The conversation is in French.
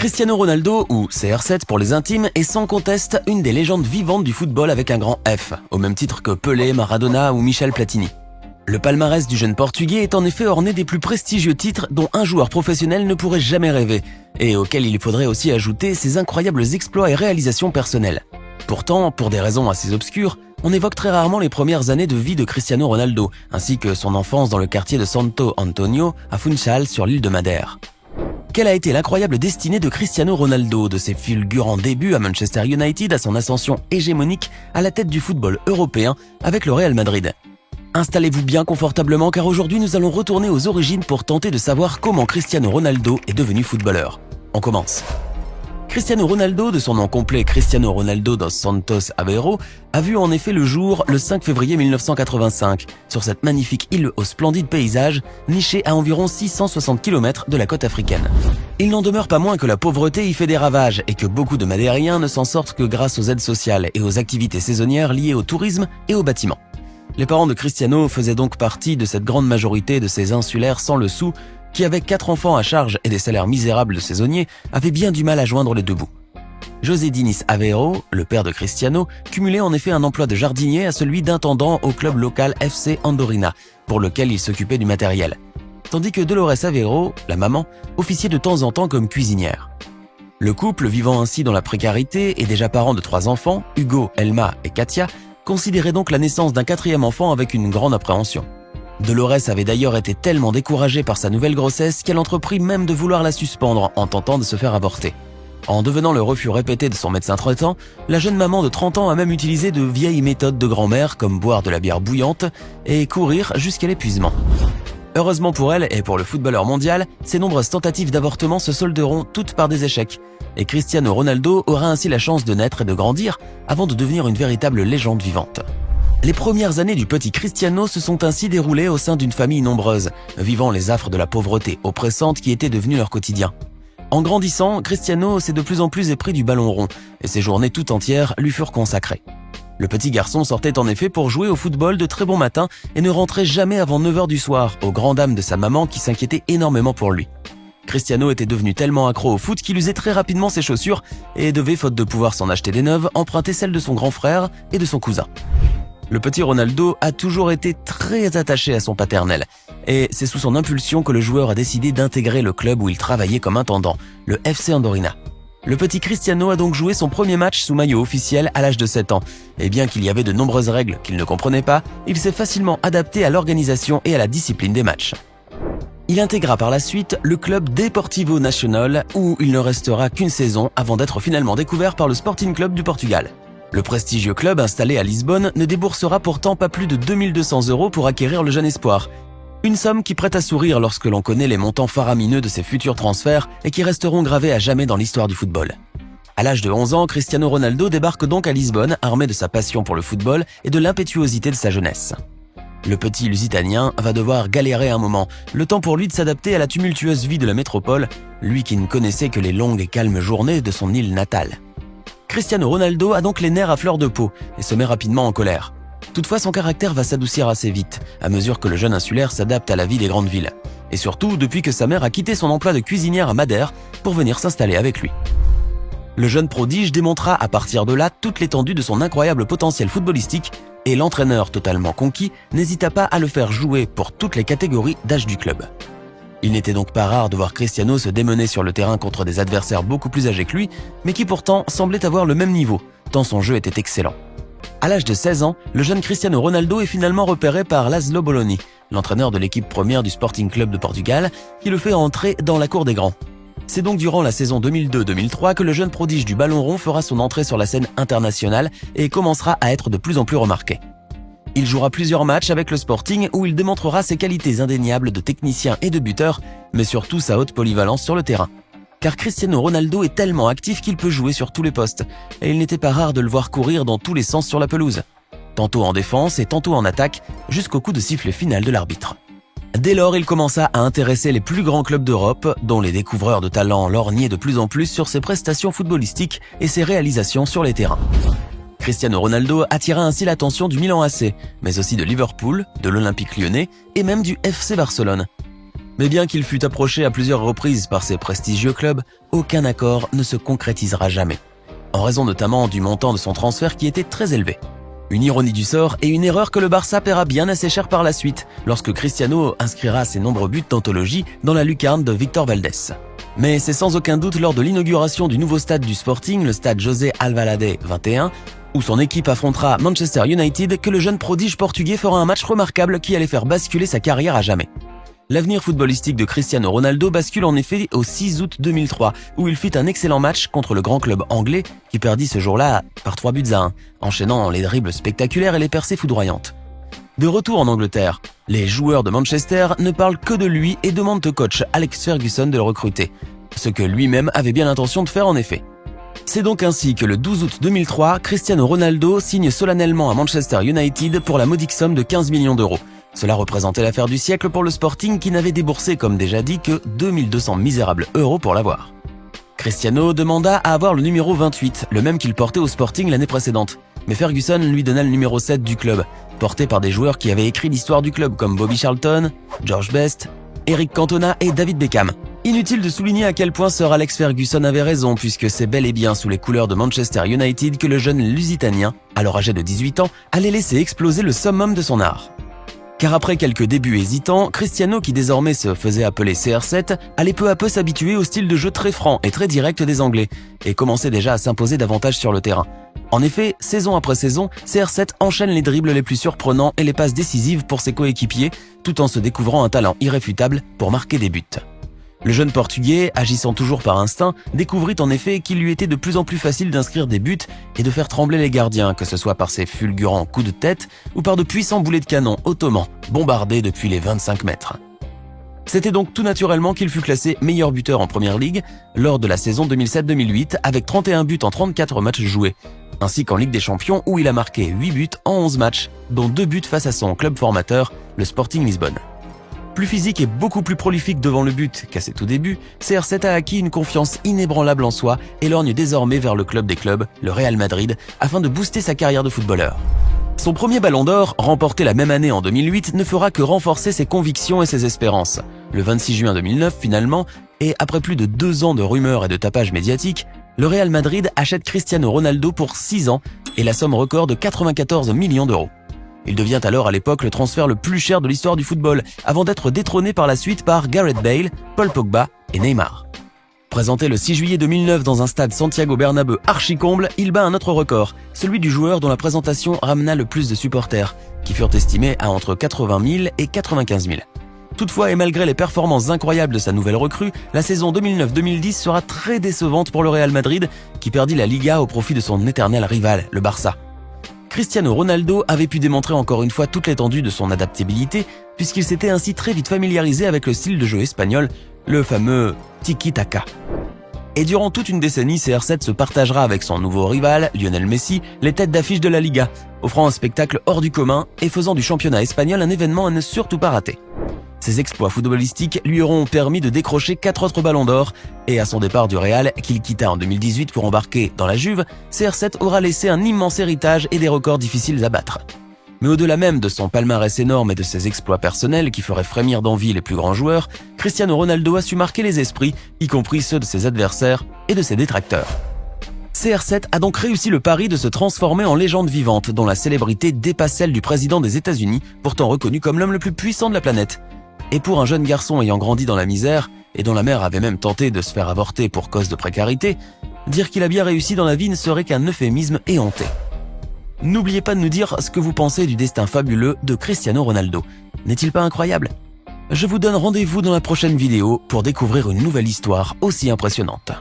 Cristiano Ronaldo, ou CR7 pour les intimes, est sans conteste une des légendes vivantes du football avec un grand F, au même titre que Pelé, Maradona ou Michel Platini. Le palmarès du jeune Portugais est en effet orné des plus prestigieux titres dont un joueur professionnel ne pourrait jamais rêver, et auxquels il faudrait aussi ajouter ses incroyables exploits et réalisations personnelles. Pourtant, pour des raisons assez obscures, on évoque très rarement les premières années de vie de Cristiano Ronaldo, ainsi que son enfance dans le quartier de Santo Antonio, à Funchal, sur l'île de Madère. Quelle a été l'incroyable destinée de Cristiano Ronaldo, de ses fulgurants débuts à Manchester United à son ascension hégémonique à la tête du football européen avec le Real Madrid? Installez-vous bien confortablement car aujourd'hui nous allons retourner aux origines pour tenter de savoir comment Cristiano Ronaldo est devenu footballeur. On commence. Cristiano Ronaldo, de son nom complet Cristiano Ronaldo dos Santos Aveiro, a vu en effet le jour le 5 février 1985, sur cette magnifique île aux splendides paysages, nichée à environ 660 km de la côte africaine. Il n'en demeure pas moins que la pauvreté y fait des ravages et que beaucoup de Madériens ne s'en sortent que grâce aux aides sociales et aux activités saisonnières liées au tourisme et au bâtiment. Les parents de Cristiano faisaient donc partie de cette grande majorité de ces insulaires sans le sou, qui avec 4 enfants à charge et des salaires misérables de saisonniers, avaient bien du mal à joindre les deux bouts. José Diniz Aveiro, le père de Cristiano, cumulait en effet un emploi de jardinier à celui d'intendant au club local FC Andorina, pour lequel il s'occupait du matériel. Tandis que Dolores Aveiro, la maman, officiait de temps en temps comme cuisinière. Le couple, vivant ainsi dans la précarité et déjà parent de 3 enfants, Hugo, Elma et Katia, considérait donc la naissance d'un 4e enfant avec une grande appréhension. Dolores avait d'ailleurs été tellement découragée par sa nouvelle grossesse qu'elle entreprit même de vouloir la suspendre en tentant de se faire avorter. En devenant le refus répété de son médecin traitant, la jeune maman de 30 ans a même utilisé de vieilles méthodes de grand-mère comme boire de la bière bouillante et courir jusqu'à l'épuisement. Heureusement pour elle et pour le footballeur mondial, ces nombreuses tentatives d'avortement se solderont toutes par des échecs, et Cristiano Ronaldo aura ainsi la chance de naître et de grandir avant de devenir une véritable légende vivante. Les premières années du petit Cristiano se sont ainsi déroulées au sein d'une famille nombreuse, vivant les affres de la pauvreté oppressante qui était devenue leur quotidien. En grandissant, Cristiano s'est de plus en plus épris du ballon rond, et ses journées tout entières lui furent consacrées. Le petit garçon sortait en effet pour jouer au football de très bon matin et ne rentrait jamais avant 9h du soir, aux grandes dames de sa maman qui s'inquiétait énormément pour lui. Cristiano était devenu tellement accro au foot qu'il usait très rapidement ses chaussures et devait, faute de pouvoir s'en acheter des neuves, emprunter celles de son grand frère et de son cousin. Le petit Ronaldo a toujours été très attaché à son paternel, et c'est sous son impulsion que le joueur a décidé d'intégrer le club où il travaillait comme intendant, le FC Andorina. Le petit Cristiano a donc joué son premier match sous maillot officiel à l'âge de 7 ans, et bien qu'il y avait de nombreuses règles qu'il ne comprenait pas, il s'est facilement adapté à l'organisation et à la discipline des matchs. Il intégra par la suite le club Deportivo Nacional, où il ne restera qu'une saison avant d'être finalement découvert par le Sporting Club du Portugal. Le prestigieux club installé à Lisbonne ne déboursera pourtant pas plus de 2200 € pour acquérir le jeune espoir. Une somme qui prête à sourire lorsque l'on connaît les montants faramineux de ses futurs transferts et qui resteront gravés à jamais dans l'histoire du football. À l'âge de 11 ans, Cristiano Ronaldo débarque donc à Lisbonne, armé de sa passion pour le football et de l'impétuosité de sa jeunesse. Le petit Lusitanien va devoir galérer un moment, le temps pour lui de s'adapter à la tumultueuse vie de la métropole, lui qui ne connaissait que les longues et calmes journées de son île natale. Cristiano Ronaldo a donc les nerfs à fleur de peau et se met rapidement en colère. Toutefois, son caractère va s'adoucir assez vite, à mesure que le jeune insulaire s'adapte à la vie des grandes villes. Et surtout, depuis que sa mère a quitté son emploi de cuisinière à Madère pour venir s'installer avec lui. Le jeune prodige démontra à partir de là toute l'étendue de son incroyable potentiel footballistique et l'entraîneur totalement conquis n'hésita pas à le faire jouer pour toutes les catégories d'âge du club. Il n'était donc pas rare de voir Cristiano se démener sur le terrain contre des adversaires beaucoup plus âgés que lui, mais qui pourtant semblaient avoir le même niveau, tant son jeu était excellent. À l'âge de 16 ans, le jeune Cristiano Ronaldo est finalement repéré par Laszlo Bologna, l'entraîneur de l'équipe première du Sporting Club de Portugal, qui le fait entrer dans la cour des grands. C'est donc durant la saison 2002-2003 que le jeune prodige du ballon rond fera son entrée sur la scène internationale et commencera à être de plus en plus remarqué. Il jouera plusieurs matchs avec le Sporting où il démontrera ses qualités indéniables de technicien et de buteur, mais surtout sa haute polyvalence sur le terrain. Car Cristiano Ronaldo est tellement actif qu'il peut jouer sur tous les postes, et il n'était pas rare de le voir courir dans tous les sens sur la pelouse, tantôt en défense et tantôt en attaque, jusqu'au coup de sifflet final de l'arbitre. Dès lors, il commença à intéresser les plus grands clubs d'Europe, dont les découvreurs de talent lorgnaient de plus en plus sur ses prestations footballistiques et ses réalisations sur les terrains. Cristiano Ronaldo attira ainsi l'attention du Milan AC, mais aussi de Liverpool, de l'Olympique Lyonnais et même du FC Barcelone. Mais bien qu'il fût approché à plusieurs reprises par ces prestigieux clubs, aucun accord ne se concrétisera jamais, en raison notamment du montant de son transfert qui était très élevé. Une ironie du sort et une erreur que le Barça paiera bien assez cher par la suite, lorsque Cristiano inscrira ses nombreux buts d'anthologie dans la lucarne de Victor Valdés. Mais c'est sans aucun doute lors de l'inauguration du nouveau stade du Sporting, le stade José Alvalade 21, où son équipe affrontera Manchester United, que le jeune prodige portugais fera un match remarquable qui allait faire basculer sa carrière à jamais. L'avenir footballistique de Cristiano Ronaldo bascule en effet au 6 août 2003, où il fit un excellent match contre le grand club anglais qui perdit ce jour-là par 3-1, enchaînant les dribbles spectaculaires et les percées foudroyantes. De retour en Angleterre, les joueurs de Manchester ne parlent que de lui et demandent au coach Alex Ferguson de le recruter, ce que lui-même avait bien l'intention de faire en effet. C'est donc ainsi que le 12 août 2003, Cristiano Ronaldo signe solennellement à Manchester United pour la modique somme de 15 millions d'euros. Cela représentait l'affaire du siècle pour le Sporting qui n'avait déboursé, comme déjà dit, que 2200 misérables euros pour l'avoir. Cristiano demanda à avoir le numéro 28, le même qu'il portait au Sporting l'année précédente. Mais Ferguson lui donna le numéro 7 du club, porté par des joueurs qui avaient écrit l'histoire du club comme Bobby Charlton, George Best, Eric Cantona et David Beckham. Inutile de souligner à quel point Sir Alex Ferguson avait raison, puisque c'est bel et bien sous les couleurs de Manchester United que le jeune Lusitanien, alors âgé de 18 ans, allait laisser exploser le summum de son art. Car après quelques débuts hésitants, Cristiano, qui désormais se faisait appeler CR7, allait peu à peu s'habituer au style de jeu très franc et très direct des Anglais, et commençait déjà à s'imposer davantage sur le terrain. En effet, saison après saison, CR7 enchaîne les dribbles les plus surprenants et les passes décisives pour ses coéquipiers, tout en se découvrant un talent irréfutable pour marquer des buts. Le jeune Portugais, agissant toujours par instinct, découvrit en effet qu'il lui était de plus en plus facile d'inscrire des buts et de faire trembler les gardiens, que ce soit par ses fulgurants coups de tête ou par de puissants boulets de canon ottomans, bombardés depuis les 25 mètres. C'était donc tout naturellement qu'il fut classé meilleur buteur en Première Ligue lors de la saison 2007-2008 avec 31 buts en 34 matchs joués, ainsi qu'en Ligue des Champions où il a marqué 8 buts en 11 matchs, dont 2 buts face à son club formateur, le Sporting Lisbonne. Plus physique et beaucoup plus prolifique devant le but qu'à ses tout débuts, CR7 a acquis une confiance inébranlable en soi et lorgne désormais vers le club des clubs, le Real Madrid, afin de booster sa carrière de footballeur. Son premier ballon d'or, remporté la même année en 2008, ne fera que renforcer ses convictions et ses espérances. Le 26 juin 2009, finalement, et après plus de 2 ans de rumeurs et de tapage médiatique, le Real Madrid achète Cristiano Ronaldo pour 6 ans et la somme record de 94 millions d'euros. Il devient alors à l'époque le transfert le plus cher de l'histoire du football, avant d'être détrôné par la suite par Gareth Bale, Paul Pogba et Neymar. Présenté le 6 juillet 2009 dans un stade Santiago Bernabéu archi-comble, il bat un autre record, celui du joueur dont la présentation ramena le plus de supporters, qui furent estimés à entre 80 000 et 95 000. Toutefois, et malgré les performances incroyables de sa nouvelle recrue, la saison 2009-2010 sera très décevante pour le Real Madrid, qui perdit la Liga au profit de son éternel rival, le Barça. Cristiano Ronaldo avait pu démontrer encore une fois toute l'étendue de son adaptabilité, puisqu'il s'était ainsi très vite familiarisé avec le style de jeu espagnol, le fameux tiki-taka. Et durant toute une décennie, CR7 se partagera avec son nouveau rival, Lionel Messi, les têtes d'affiche de la Liga, offrant un spectacle hors du commun et faisant du championnat espagnol un événement à ne surtout pas rater. Ses exploits footballistiques lui auront permis de décrocher 4 autres ballons d'or, et à son départ du Real, qu'il quitta en 2018 pour embarquer dans la Juve, CR7 aura laissé un immense héritage et des records difficiles à battre. Mais au-delà même de son palmarès énorme et de ses exploits personnels qui feraient frémir d'envie les plus grands joueurs, Cristiano Ronaldo a su marquer les esprits, y compris ceux de ses adversaires et de ses détracteurs. CR7 a donc réussi le pari de se transformer en légende vivante, dont la célébrité dépasse celle du président des États-Unis, pourtant reconnu comme l'homme le plus puissant de la planète. Et pour un jeune garçon ayant grandi dans la misère, et dont la mère avait même tenté de se faire avorter pour cause de précarité, dire qu'il a bien réussi dans la vie ne serait qu'un euphémisme éhonté. N'oubliez pas de nous dire ce que vous pensez du destin fabuleux de Cristiano Ronaldo. N'est-il pas incroyable ? Je vous donne rendez-vous dans la prochaine vidéo pour découvrir une nouvelle histoire aussi impressionnante.